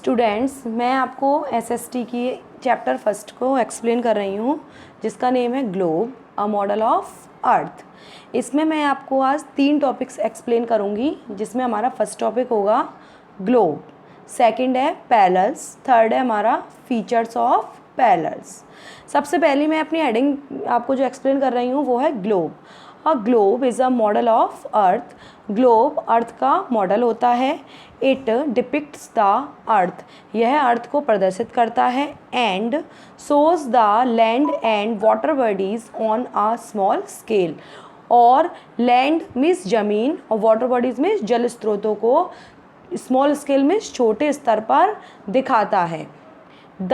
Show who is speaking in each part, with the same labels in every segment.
Speaker 1: Students, मैं आपको SST की चैप्टर फर्स्ट को एक्सप्लेन कर रही हूँ, जिसका नेम है ग्लोब अ मॉडल ऑफ अर्थ। इसमें मैं आपको आज 3 टॉपिक्स एक्सप्लेन करूँगी, जिसमें हमारा फर्स्ट टॉपिक होगा ग्लोब, सेकंड है पैरेलल्स, थर्ड है हमारा फीचर्स ऑफ पैरेलल्स। सबसे पहले मैं अपनी हेडिंग आपको जो एक्सप्लेन कर रही हूँ वो है globe. A globe is a model of earth. Globe earth का मॉडल होता है। इट डिपिक्ट्स द अर्थ, यह अर्थ को प्रदर्शित करता है। And shows the land and water bodies on a small scale, और लैंड मीन्स जमीन और वाटर बॉडीज में जल स्रोतों को स्मॉल स्केल में छोटे स्तर पर दिखाता है। The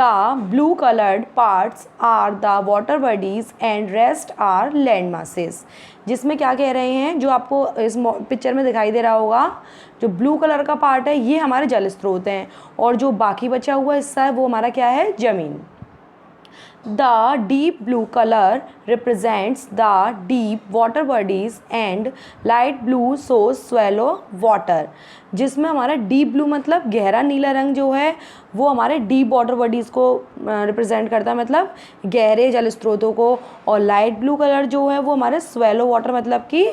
Speaker 1: blue coloured parts are the water bodies and rest are land masses. जिसमें क्या कह रहे हैं, जो आपको इस पिक्चर में दिखाई दे रहा होगा, जो ब्लू कलर का पार्ट है ये हमारे जल स्रोत हैं, और जो बाकी बचा हुआ हिस्सा है वो हमारा क्या है, ज़मीन। The deep blue color represents the deep water bodies and light blue shows shallow water। जिसमें हमारा डीप ब्लू मतलब गहरा नीला रंग जो है वो हमारे डीप वाटर बॉडीज़ को रिप्रेजेंट करता है, मतलब गहरे जल स्रोतों को। और लाइट ब्लू कलर जो है वो हमारे स्वेलो वाटर मतलब कि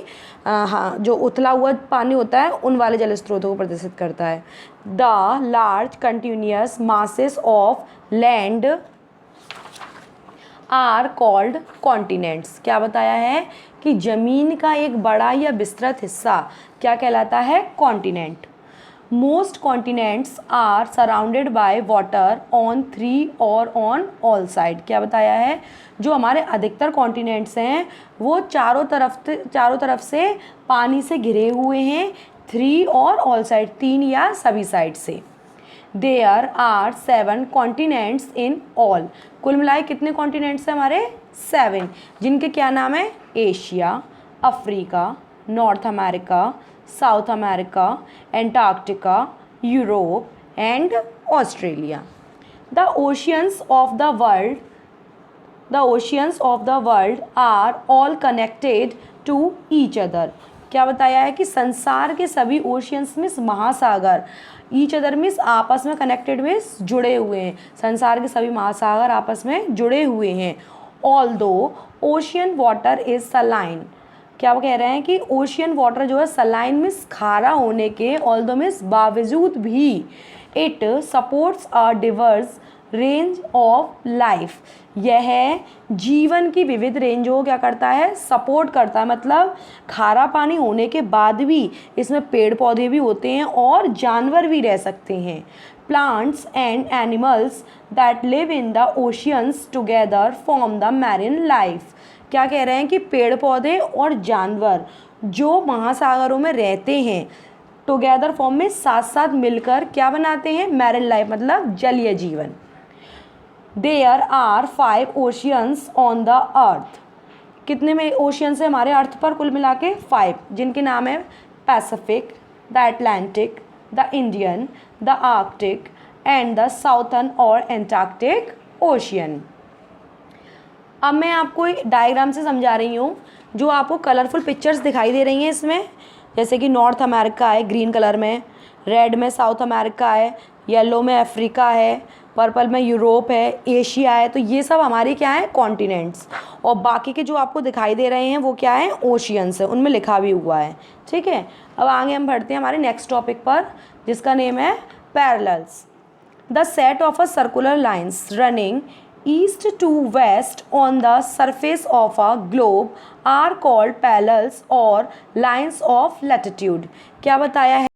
Speaker 1: हाँ, जो उथला हुआ पानी होता है उन वाले जल स्रोतों को प्रदर्शित करता है। The large continuous masses of land are called continents. क्या बताया है कि ज़मीन का एक बड़ा या विस्तृत हिस्सा क्या कहलाता है, continent. Most continents are surrounded by water on 3 और ऑन ऑल साइड। क्या बताया है, जो हमारे अधिकतर कॉन्टिनेंट्स हैं वो चारों तरफ से पानी से घिरे हुए हैं, 3 और ऑल साइड, 3 या सभी साइड से। There are 7 continents in all। कुल मिलाए कितने कॉन्टिनेंट्स हैं हमारे, 7, जिनके क्या नाम है, Asia, Africa, north America, south America, Antarctica, Europe and Australia. The oceans of the world are all connected to each other। क्या बताया है कि संसार के सभी ओशियंस मीन्स महासागर, ईच अदर मीन्स आपस में, कनेक्टेड मीन्स जुड़े हुए हैं, संसार के सभी महासागर आपस में जुड़े हुए हैं। Although ocean water is saline. क्या वो कह रहे हैं कि ओशियन वाटर जो है सलाइन मीन्स खारा होने के, ऑल्दो मीन्स बावजूद भी, it supports a Divers range of life, यह जीवन की विविध रेंजों को क्या करता है, सपोर्ट करता है। मतलब खारा पानी होने के बाद भी इसमें पेड़ पौधे भी होते हैं और जानवर भी रह सकते हैं। Plants and animals that live in the oceans together form the marine life. क्या कह रहे हैं कि पेड़ पौधे और जानवर जो महासागरों में रहते हैं, टुगेदर फॉर्म में साथ साथ मिलकर क्या बनाते हैं, मैरिन लाइफ मतलब जलीय जीवन। There are 5 oceans on the earth। कितने में ओशियंस है हमारे अर्थ पर, कुल मिला के 5, जिनके नाम है Pacific, the Atlantic, the Indian, the Arctic and the southern और एंटार्क्टिक ओशियन। अब मैं आपको डायग्राम से समझा रही हूँ, जो आपको कलरफुल पिक्चर्स दिखाई दे रही हैं इसमें, जैसे कि नॉर्थ अमेरिका है ग्रीन कलर में, रेड में साउथ अमेरिका है, येलो में अफ्रीका है, पर्पल में यूरोप है, एशिया है। तो ये सब हमारे क्या है, कॉन्टिनेंट्स। और बाकी के जो आपको दिखाई दे रहे हैं वो क्या है, ओशियंस है, उनमें लिखा भी हुआ है। ठीक है, अब आगे हम बढ़ते हैं हमारे नेक्स्ट टॉपिक पर, जिसका नेम है parallels. The set of a circular lines running east to west on the surface of a globe are called parallels और लाइन्स ऑफ लैटिट्यूड। क्या बताया है,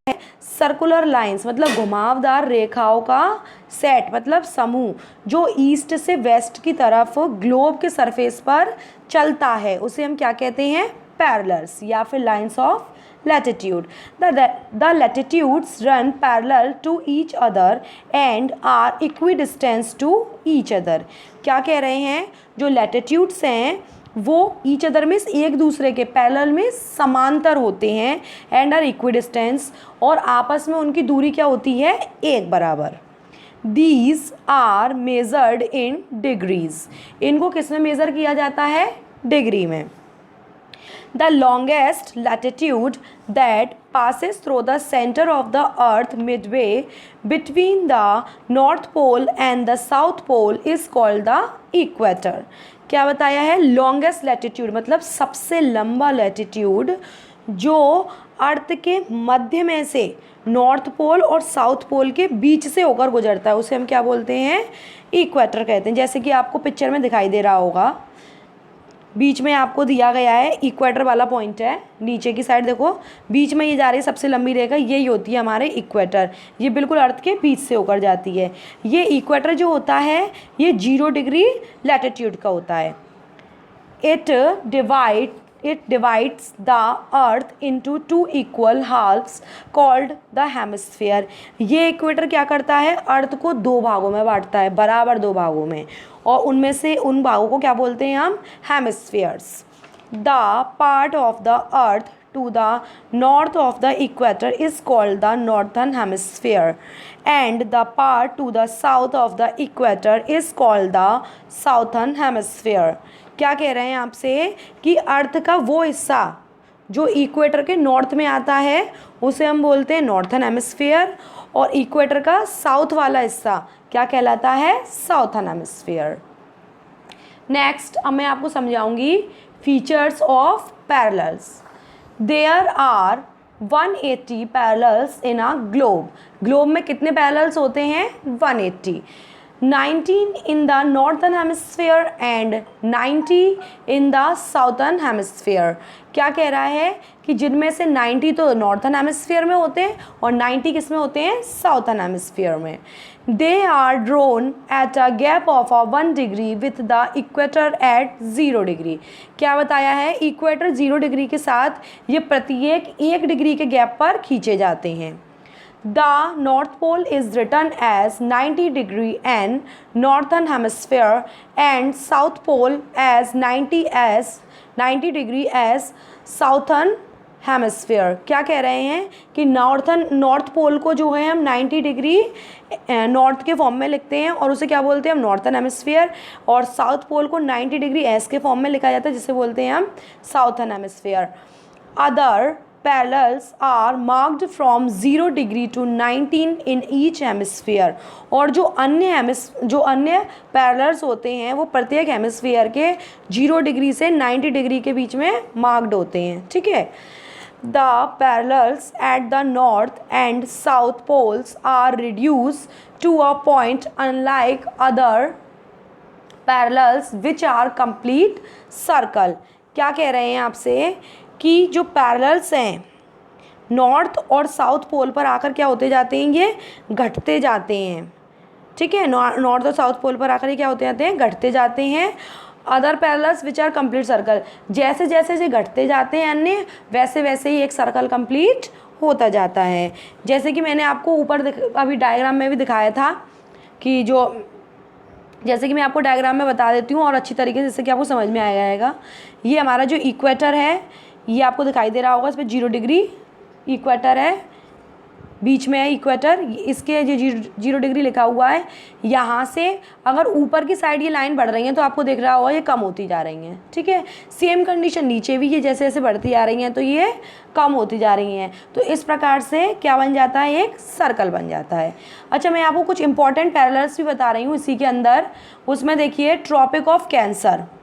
Speaker 1: सर्कुलर लाइंस मतलब घुमावदार रेखाओं का सेट मतलब समूह, जो ईस्ट से वेस्ट की तरफ ग्लोब के सरफेस पर चलता है, उसे हम क्या कहते हैं, पैरेलल्स या फिर lines of latitude. The latitudes run parallel to each other and are equidistance to each other. क्या कह रहे हैं, जो लैटिट्यूड्स हैं वो ईच अदर मीन्स एक दूसरे के, पैरेलल में समांतर होते हैं, एंड आर इक्विडिस्टेंस और आपस में उनकी दूरी क्या होती है, एक बराबर। These are measured in degrees. इनको किस में मेज़र किया जाता है, डिग्री में। The longest latitude that passes through the center of the earth midway between the north pole and the south pole is called the equator. क्या बताया है? लॉन्गेस्ट लैटिट्यूड मतलब सबसे लंबा लैटिट्यूड जो अर्थ के मध्य में से नॉर्थ पोल और साउथ पोल के बीच से होकर गुजरता है, उसे हम क्या बोलते हैं? इक्वेटर कहते हैं। जैसे कि आपको पिक्चर में दिखाई दे रहा होगा, बीच में आपको दिया गया है इक्वेटर वाला पॉइंट है, नीचे की साइड देखो बीच में ये जा रही है सबसे लंबी रेखा, यही होती है हमारे इक्वेटर। ये बिल्कुल अर्थ के बीच से होकर जाती है। ये इक्वेटर जो होता है ये 0 डिग्री लैटिट्यूड का होता है। It divides the earth into 2 equal halves called the hemisphere. ये इक्वेटर क्या करता है? अर्थ को 2 भागों में बांटता है, बराबर 2 भागों में, और उनमें से उन भागों को क्या बोलते हैं हम? Hemispheres. The part of the earth to the north of the equator is called the northern hemisphere and the part to the south of the equator is called the southern hemisphere. क्या कह रहे हैं आपसे कि अर्थ का वो हिस्सा जो इक्वेटर के नॉर्थ में आता है उसे हम बोलते हैं नॉर्थन हेमिस्फीयर, और इक्वेटर का साउथ वाला हिस्सा क्या कहलाता है? Southern hemisphere. नेक्स्ट अब मैं आपको समझाऊंगी features of parallels. There are 180 parallels in a globe. Globe में कितने पैरेलल्स होते हैं? 180. 19 in the northern hemisphere and 90 in the southern hemisphere. क्या कह रहा है कि जिनमें से 90 तो नॉर्थन हेमिस्फीयर में होते हैं और 90 किस में होते हैं? साउथर्न हेमिस्फीयर में। They are drawn at a gap of 1 degree with the equator at 0 degree. क्या बताया है? इक्वेटर 0 डिग्री के साथ ये प्रत्येक 1 डिग्री के गैप पर खींचे जाते हैं। The North Pole is written as 90 degree in northern hemisphere and South Pole as 90 degree as southern hemisphere. क्या कह रहे हैं कि नॉर्थ पोल को जो है हम 90 डिग्री नॉर्थ के फॉर्म में लिखते हैं और उसे क्या बोलते हैं हम? नॉर्थन हेमिस्फीयर, और साउथ पोल को 90 डिग्री एस के फॉर्म में लिखा जाता है जिसे बोलते हैं हम southern hemisphere. Other parallels are marked from 0 degree to 19 in each hemisphere. और जो अन्य पैरेलल्स होते हैं वो प्रत्येक हेमिस्फीयर के 0 डिग्री से 90 डिग्री के बीच में मार्क्ड होते हैं। ठीक है। The parallels at the north and south poles are reduced to a point unlike other parallels which are complete circle. क्या कह रहे हैं आपसे कि जो पैरेलल्स हैं नॉर्थ और साउथ पोल पर आकर क्या होते जाते हैं? ये घटते जाते हैं। ठीक है, नॉर्थ और साउथ पोल पर आकर ये क्या होते जाते हैं? घटते जाते हैं। Other parallels which are complete circle, जैसे जैसे ये घटते जाते हैं अन्य वैसे वैसे ही एक सर्कल कंप्लीट होता जाता है। जैसे कि मैंने आपको ऊपर अभी डायग्राम में भी दिखाया था कि जैसे कि मैं आपको डायग्राम में बता देती हूँ और अच्छी तरीके से, जिससे कि आपको समझ में आ जाएगा। ये हमारा जो इक्वेटर है ये आपको दिखाई दे रहा होगा, इस पर 0 डिग्री इक्वेटर है, बीच में है इक्वेटर, इसके जो 0 डिग्री लिखा हुआ है। यहाँ से अगर ऊपर की साइड ये लाइन बढ़ रही है तो आपको दिख रहा होगा ये कम होती जा रही हैं। ठीक है, सेम कंडीशन नीचे भी, ये जैसे जैसे बढ़ती जा रही हैं तो ये कम होती जा रही हैं। तो इस प्रकार से क्या बन जाता है? एक सर्कल बन जाता है। अच्छा, मैं आपको कुछ इंपॉर्टेंट पैरेलल्स भी बता रही हूँ इसी के अंदर। उसमें देखिए ट्रॉपिक ऑफ कैंसर,